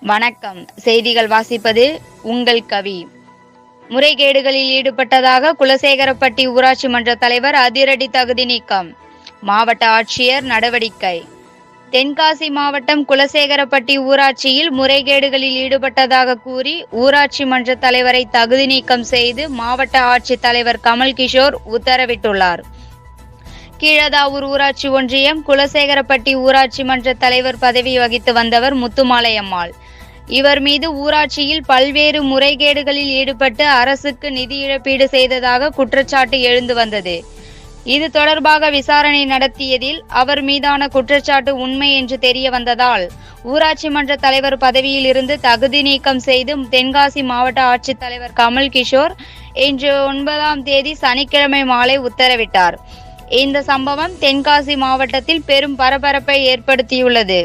வணக்கம். செய்திகள் வாசிப்பது உங்கள் கவி. முறைகேடுகளில் ஈடுபட்டதாக குலசேகரப்பட்டி ஊராட்சி மன்ற தலைவர் அதிரடி தகுதி நீக்கம். மாவட்ட ஆட்சியர் நடவடிக்கை. தென்காசி மாவட்டம் குலசேகரப்பட்டி ஊராட்சியில் முறைகேடுகளில் ஈடுபட்டதாக கூறி ஊராட்சி மன்ற தலைவரை தகுதி நீக்கம் செய்து மாவட்ட ஆட்சித் தலைவர் கமல் கிஷோர் உத்தரவிட்டுள்ளார். கீழதாவூர் ஊராட்சி ஒன்றியம் குலசேகரப்பட்டி ஊராட்சி மன்ற தலைவர் பதவி வகித்து வந்தவர் முத்துமாலையம்மாள். இவர் மீது ஊராட்சியில் பல்வேறு முறைகேடுகளில் ஈடுபட்டு அரசுக்கு நிதி இழப்பீடு செய்ததாக குற்றச்சாட்டு எழுந்து வந்தது. இது தொடர்பாக விசாரணை நடத்தியதில் அவர் மீதான குற்றச்சாட்டு உண்மை என்று தெரிய வந்ததால் ஊராட்சி மன்ற தலைவர் பதவியில் இருந்து தகுதி நீக்கம் செய்து தென்காசி மாவட்ட ஆட்சித்தலைவர் கமல் கிஷோர் இன்று 9ஆம் தேதி சனிக்கிழமை மாலை உத்தரவிட்டார். இந்த சம்பவம் தென்காசி மாவட்டத்தில் பெரும் பரபரப்பை ஏற்படுத்தியுள்ளது.